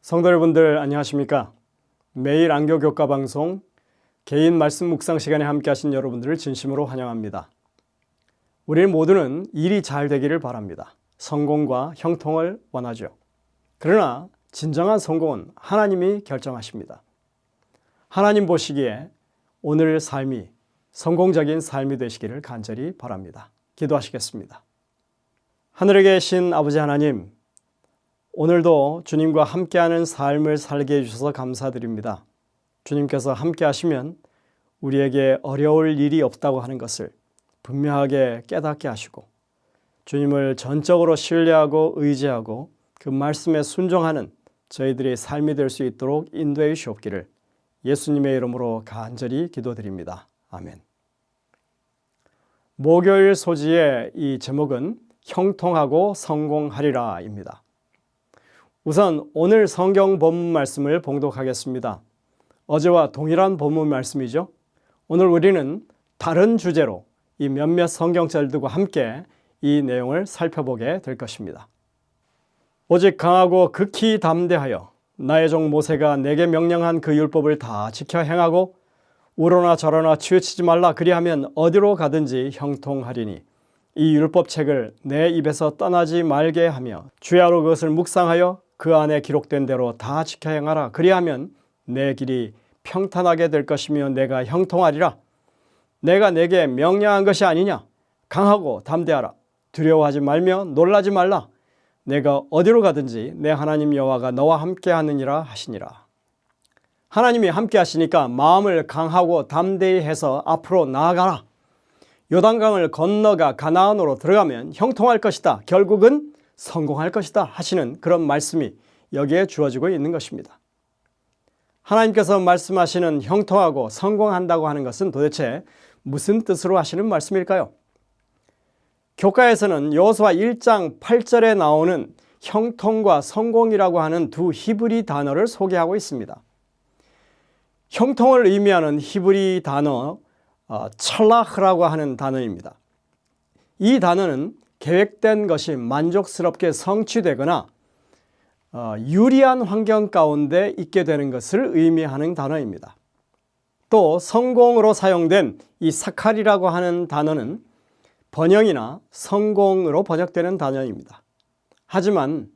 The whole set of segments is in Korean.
성도 여러분들 안녕하십니까? 매일 안교 교과 방송 개인 말씀 묵상 시간에 함께 하신 여러분들을 진심으로 환영합니다. 우리 모두는 일이 잘 되기를 바랍니다. 성공과 형통을 원하죠. 그러나 진정한 성공은 하나님이 결정하십니다. 하나님 보시기에 오늘 삶이 성공적인 삶이 되시기를 간절히 바랍니다. 기도하시겠습니다. 하늘에 계신 아버지 하나님, 오늘도 주님과 함께하는 삶을 살게 해주셔서 감사드립니다. 주님께서 함께 하시면 우리에게 어려울 일이 없다고 하는 것을 분명하게 깨닫게 하시고 주님을 전적으로 신뢰하고 의지하고 그 말씀에 순종하는 저희들의 삶이 될 수 있도록 인도해 주시옵기를 예수님의 이름으로 간절히 기도드립니다. 아멘. 목요일 소지의 이 제목은 형통하고 성공하리라입니다. 우선 오늘 성경 본문 말씀을 봉독하겠습니다. 어제와 동일한 본문 말씀이죠. 오늘 우리는 다른 주제로 이 몇몇 성경절들과 함께 이 내용을 살펴보게 될 것입니다. 오직 강하고 극히 담대하여 나의 종 모세가 내게 명령한 그 율법을 다 지켜 행하고 우러나 저러나 치우치지 말라. 그리하면 어디로 가든지 형통하리니 이 율법책을 내 입에서 떠나지 말게 하며 주야로 그것을 묵상하여 그 안에 기록된 대로 다 지켜 행하라. 그리하면 내 길이 평탄하게 될 것이며 내가 형통하리라. 내가 내게 명령한 것이 아니냐. 강하고 담대하라. 두려워하지 말며 놀라지 말라. 내가 어디로 가든지 내 하나님 여호와가 너와 함께 하느니라 하시니라. 하나님이 함께 하시니까 마음을 강하고 담대히 해서 앞으로 나아가라. 요단강을 건너가 가나안으로 들어가면 형통할 것이다. 결국은 성공할 것이다 하시는 그런 말씀이 여기에 주어지고 있는 것입니다. 하나님께서 말씀하시는 형통하고 성공한다고 하는 것은 도대체 무슨 뜻으로 하시는 말씀일까요? 교과에서는 여호수아 1장 8절에 나오는 형통과 성공이라고 하는 두 히브리 단어를 소개하고 있습니다. 형통을 의미하는 히브리 단어 찰라흐라고 하는 단어입니다. 이 단어는 계획된 것이 만족스럽게 성취되거나 유리한 환경 가운데 있게 되는 것을 의미하는 단어입니다. 또 성공으로 사용된 이 사칼이라고 하는 단어는 번영이나 성공으로 번역되는 단어입니다. 하지만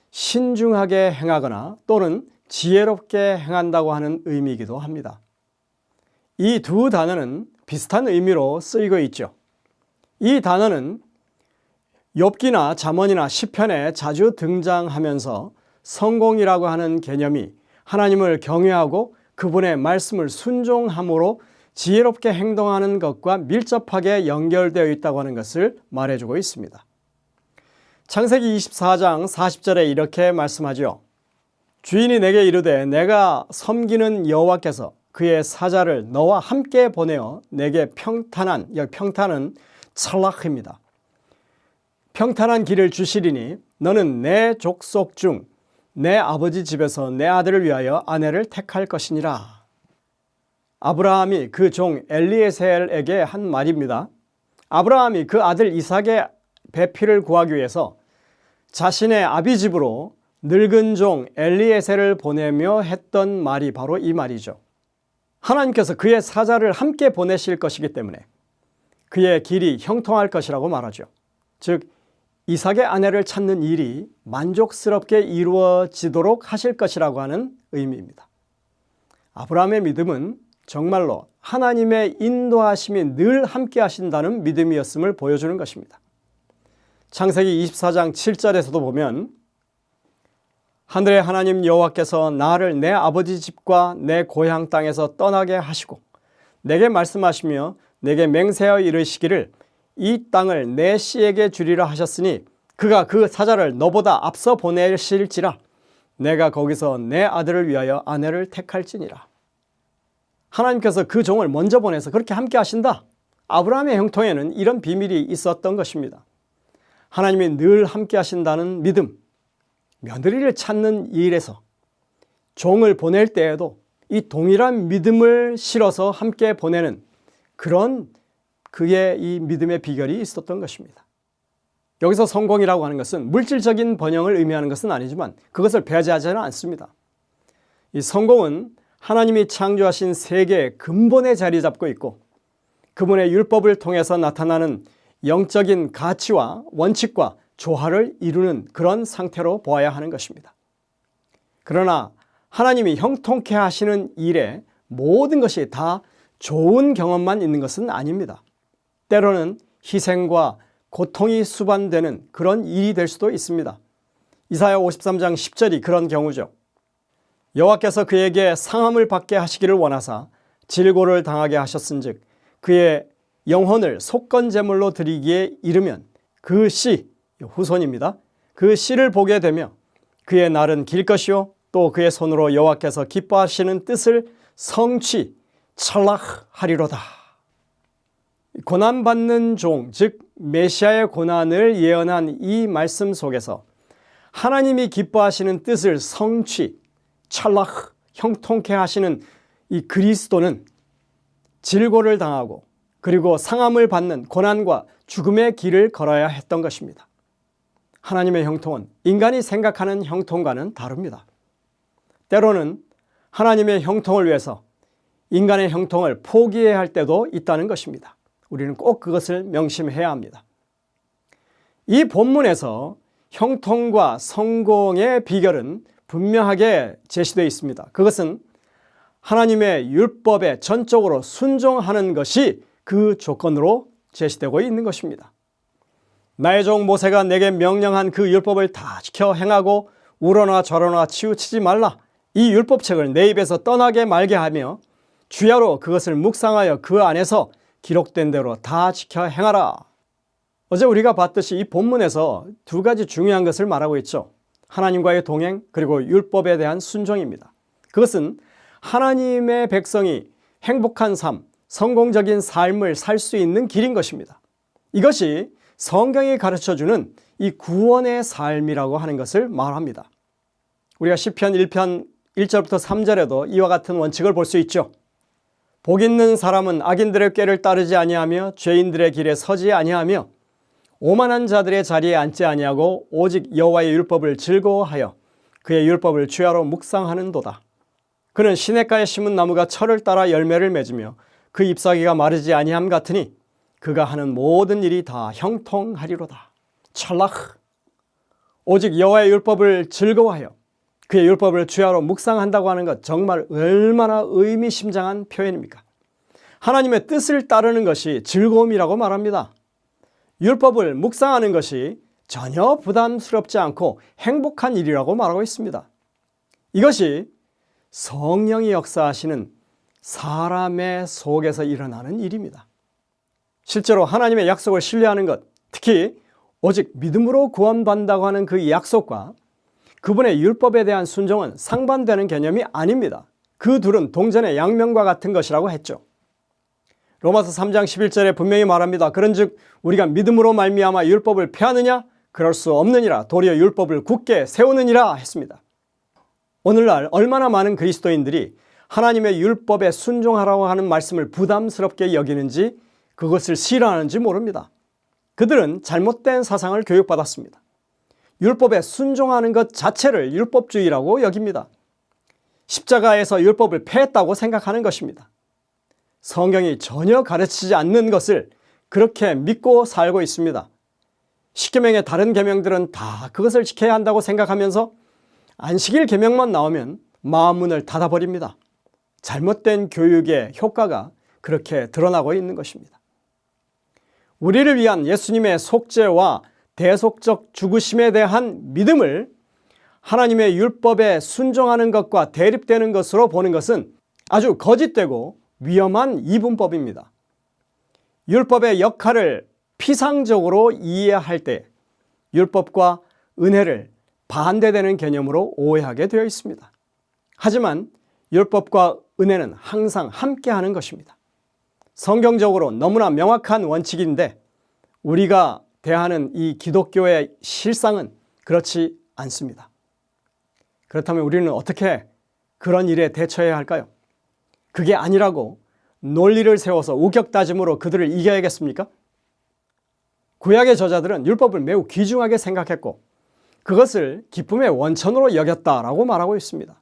신중하게 행하거나 또는 지혜롭게 행한다고 하는 의미이기도 합니다. 이 두 단어는 비슷한 의미로 쓰이고 있죠. 이 단어는 욥기나 잠언이나 시편에 자주 등장하면서 성공이라고 하는 개념이 하나님을 경외하고 그분의 말씀을 순종함으로 지혜롭게 행동하는 것과 밀접하게 연결되어 있다고 하는 것을 말해주고 있습니다. 창세기 24장 40절에 이렇게 말씀하죠. 주인이 내게 이르되 내가 섬기는 여호와께서 그의 사자를 너와 함께 보내어 내게 평탄한, 여기 평탄은 찰락입니다. 평탄한 길을 주시리니 너는 내 족속 중 내 아버지 집에서 내 아들을 위하여 아내를 택할 것이니라. 아브라함이 그 종 엘리에셀에게 한 말입니다. 아브라함이 그 아들 이삭의 배필을 구하기 위해서 자신의 아비 집으로 늙은 종 엘리에셀을 보내며 했던 말이 바로 이 말이죠. 하나님께서 그의 사자를 함께 보내실 것이기 때문에 그의 길이 형통할 것이라고 말하죠. 즉 이삭의 아내를 찾는 일이 만족스럽게 이루어지도록 하실 것이라고 하는 의미입니다. 아브라함의 믿음은 정말로 하나님의 인도하심이 늘 함께 하신다는 믿음이었음을 보여주는 것입니다. 창세기 24장 7절에서도 보면 하늘의 하나님 여호와께서 나를 내 아버지 집과 내 고향 땅에서 떠나게 하시고 내게 말씀하시며 내게 맹세하여 이르시기를 이 땅을 내 씨에게 주리라 하셨으니 그가 그 사자를 너보다 앞서 보내실지라 내가 거기서 내 아들을 위하여 아내를 택할지니라. 하나님께서 그 종을 먼저 보내서 그렇게 함께 하신다. 아브라함의 형통에는 이런 비밀이 있었던 것입니다. 하나님이 늘 함께 하신다는 믿음, 며느리를 찾는 일에서 종을 보낼 때에도 이 동일한 믿음을 실어서 함께 보내는 그런 그의 이 믿음의 비결이 있었던 것입니다. 여기서 성공이라고 하는 것은 물질적인 번영을 의미하는 것은 아니지만 그것을 배제하지는 않습니다. 이 성공은 하나님이 창조하신 세계의 근본에 자리 잡고 있고 그분의 율법을 통해서 나타나는 영적인 가치와 원칙과 조화를 이루는 그런 상태로 보아야 하는 것입니다. 그러나 하나님이 형통케 하시는 일에 모든 것이 다 좋은 경험만 있는 것은 아닙니다. 때로는 희생과 고통이 수반되는 그런 일이 될 수도 있습니다. 이사야 53장 10절이 그런 경우죠. 여호와께서 그에게 상함을 받게 하시기를 원하사 질고를 당하게 하셨은즉 그의 영혼을 속건제물로 드리기에 이르면 그 씨, 후손입니다. 그 씨를 보게 되며 그의 날은 길 것이요 또 그의 손으로 여호와께서 기뻐하시는 뜻을 성취, 찰락하리로다. 고난받는 종, 즉 메시아의 고난을 예언한 이 말씀 속에서 하나님이 기뻐하시는 뜻을 성취, 찰락, 형통케 하시는 이 그리스도는 질고를 당하고 그리고 상함을 받는 고난과 죽음의 길을 걸어야 했던 것입니다. 하나님의 형통은 인간이 생각하는 형통과는 다릅니다. 때로는 하나님의 형통을 위해서 인간의 형통을 포기해야 할 때도 있다는 것입니다. 우리는 꼭 그것을 명심해야 합니다. 이 본문에서 형통과 성공의 비결은 분명하게 제시되어 있습니다. 그것은 하나님의 율법에 전적으로 순종하는 것이 그 조건으로 제시되고 있는 것입니다. 나의 종 모세가 내게 명령한 그 율법을 다 지켜 행하고 우러나 저러나 치우치지 말라. 이 율법책을 내 입에서 떠나게 말게 하며 주야로 그것을 묵상하여 그 안에서 기록된 대로 다 지켜 행하라. 어제 우리가 봤듯이 이 본문에서 두 가지 중요한 것을 말하고 있죠. 하나님과의 동행 그리고 율법에 대한 순종입니다. 그것은 하나님의 백성이 행복한 삶, 성공적인 삶을 살 수 있는 길인 것입니다. 이것이 성경이 가르쳐주는 이 구원의 삶이라고 하는 것을 말합니다. 우리가 시편 1편 1절부터 3절에도 이와 같은 원칙을 볼 수 있죠. 복 있는 사람은 악인들의 꾀를 따르지 아니하며 죄인들의 길에 서지 아니하며 오만한 자들의 자리에 앉지 아니하고 오직 여호와의 율법을 즐거워하여 그의 율법을 주야로 묵상하는도다. 그는 시냇가에 심은 나무가 철을 따라 열매를 맺으며 그 잎사귀가 마르지 아니함 같으니 그가 하는 모든 일이 다 형통하리로다. 찰락. 오직 여호와의 율법을 즐거워하여 그의 율법을 주야로 묵상한다고 하는 것 정말 얼마나 의미심장한 표현입니까? 하나님의 뜻을 따르는 것이 즐거움이라고 말합니다. 율법을 묵상하는 것이 전혀 부담스럽지 않고 행복한 일이라고 말하고 있습니다. 이것이 성령이 역사하시는 사람의 속에서 일어나는 일입니다. 실제로 하나님의 약속을 신뢰하는 것, 특히 오직 믿음으로 구원받는다고 하는 그 약속과 그분의 율법에 대한 순종은 상반되는 개념이 아닙니다. 그 둘은 동전의 양면과 같은 것이라고 했죠. 로마서 3장 11절에 분명히 말합니다. 그런즉 우리가 믿음으로 말미암아 율법을 폐하느냐? 그럴 수 없느니라. 도리어 율법을 굳게 세우느니라 했습니다. 오늘날 얼마나 많은 그리스도인들이 하나님의 율법에 순종하라고 하는 말씀을 부담스럽게 여기는지 그것을 싫어하는지 모릅니다. 그들은 잘못된 사상을 교육받았습니다. 율법에 순종하는 것 자체를 율법주의라고 여깁니다. 십자가에서 율법을 폐했다고 생각하는 것입니다. 성경이 전혀 가르치지 않는 것을 그렇게 믿고 살고 있습니다. 십계명의 다른 계명들은 다 그것을 지켜야 한다고 생각하면서 안식일 계명만 나오면 마음문을 닫아버립니다. 잘못된 교육의 효과가 그렇게 드러나고 있는 것입니다. 우리를 위한 예수님의 속죄와 대속적 죽으심에 대한 믿음을 하나님의 율법에 순종하는 것과 대립되는 것으로 보는 것은 아주 거짓되고 위험한 이분법입니다. 율법의 역할을 피상적으로 이해할 때 율법과 은혜를 반대되는 개념으로 오해하게 되어 있습니다. 하지만 율법과 은혜는 항상 함께하는 것입니다. 성경적으로 너무나 명확한 원칙인데 우리가 대하는 이 기독교의 실상은 그렇지 않습니다. 그렇다면 우리는 어떻게 그런 일에 대처해야 할까요? 그게 아니라고 논리를 세워서 우격다짐으로 그들을 이겨야겠습니까? 구약의 저자들은 율법을 매우 귀중하게 생각했고 그것을 기쁨의 원천으로 여겼다라고 말하고 있습니다.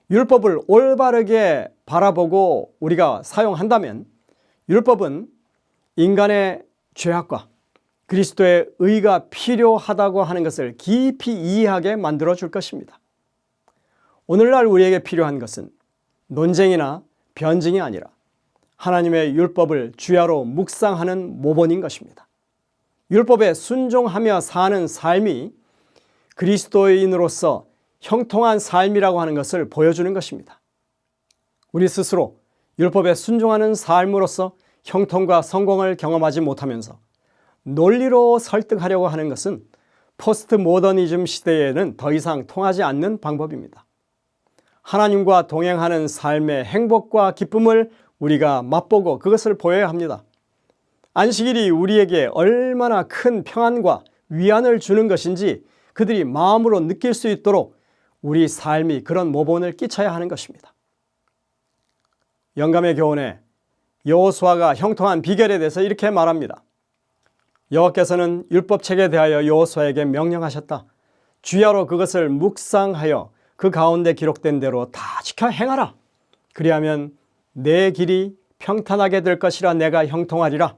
율법을 올바르게 바라보고 우리가 사용한다면 율법은 인간의 죄악과 그리스도의 의가 필요하다고 하는 것을 깊이 이해하게 만들어 줄 것입니다. 오늘날 우리에게 필요한 것은 논쟁이나 변증이 아니라 하나님의 율법을 주야로 묵상하는 모본인 것입니다. 율법에 순종하며 사는 삶이 그리스도인으로서 형통한 삶이라고 하는 것을 보여주는 것입니다. 우리 스스로 율법에 순종하는 삶으로서 형통과 성공을 경험하지 못하면서 논리로 설득하려고 하는 것은 포스트 모더니즘 시대에는 더 이상 통하지 않는 방법입니다. 하나님과 동행하는 삶의 행복과 기쁨을 우리가 맛보고 그것을 보여야 합니다. 안식일이 우리에게 얼마나 큰 평안과 위안을 주는 것인지 그들이 마음으로 느낄 수 있도록 우리 삶이 그런 모본을 끼쳐야 하는 것입니다. 영감의 교훈에 여호수아가 형통한 비결에 대해서 이렇게 말합니다. 여호와께서는 율법책에 대하여 여호수아에게 명령하셨다. 주야로 그것을 묵상하여 그 가운데 기록된 대로 다 지켜 행하라. 그리하면 내 길이 평탄하게 될 것이라 내가 형통하리라.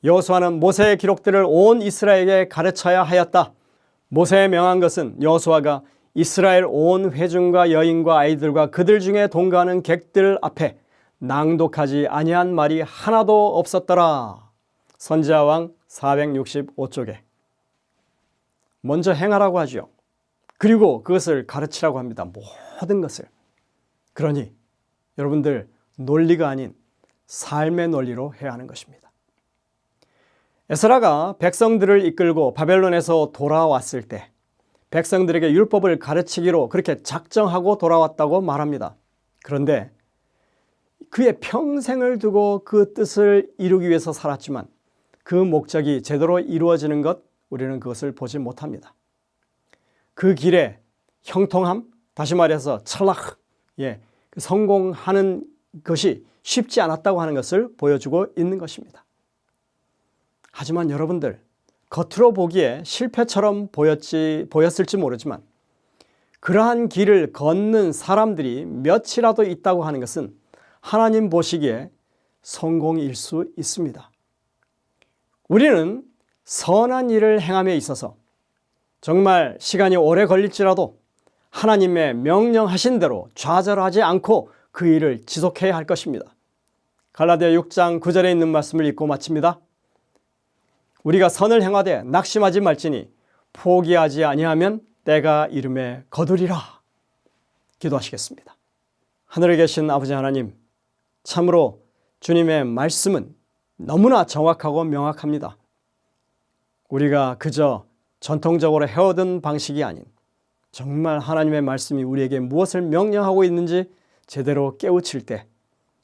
여호수아는 모세의 기록들을 온 이스라엘에게 가르쳐야 하였다. 모세에 명한 것은 여호수아가 이스라엘 온 회중과 여인과 아이들과 그들 중에 동거하는 객들 앞에 낭독하지 아니한 말이 하나도 없었더라. 선지자왕 465쪽에. 먼저 행하라고 하죠. 그리고 그것을 가르치라고 합니다. 모든 것을. 그러니 여러분들 논리가 아닌 삶의 논리로 해야 하는 것입니다. 에스라가 백성들을 이끌고 바벨론에서 돌아왔을 때 백성들에게 율법을 가르치기로 그렇게 작정하고 돌아왔다고 말합니다. 그런데 그의 평생을 두고 그 뜻을 이루기 위해서 살았지만 그 목적이 제대로 이루어지는 것 우리는 그것을 보지 못합니다. 그 길에 형통함, 다시 말해서 찰락, 성공하는 것이 쉽지 않았다고 하는 것을 보여주고 있는 것입니다. 하지만 여러분들 겉으로 보기에 실패처럼 보였을지 모르지만 그러한 길을 걷는 사람들이 몇이라도 있다고 하는 것은 하나님 보시기에 성공일 수 있습니다. 우리는 선한 일을 행함에 있어서 정말 시간이 오래 걸릴지라도 하나님의 명령하신 대로 좌절하지 않고 그 일을 지속해야 할 것입니다. 갈라디아 6장 9절에 있는 말씀을 읽고 마칩니다. 우리가 선을 행하되 낙심하지 말지니 포기하지 아니하면 때가 이름에 거두리라. 기도하시겠습니다. 하늘에 계신 아버지 하나님, 참으로 주님의 말씀은 너무나 정확하고 명확합니다. 우리가 그저 전통적으로 해오던 방식이 아닌 정말 하나님의 말씀이 우리에게 무엇을 명령하고 있는지 제대로 깨우칠 때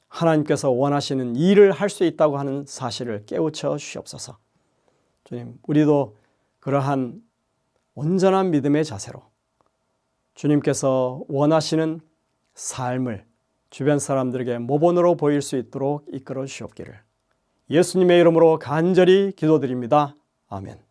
하나님께서 원하시는 일을 할 수 있다고 하는 사실을 깨우쳐 주시옵소서. 주님, 우리도 그러한 온전한 믿음의 자세로 주님께서 원하시는 삶을 주변 사람들에게 모본으로 보일 수 있도록 이끌어 주시옵기를 예수님의 이름으로 간절히 기도드립니다. 아멘.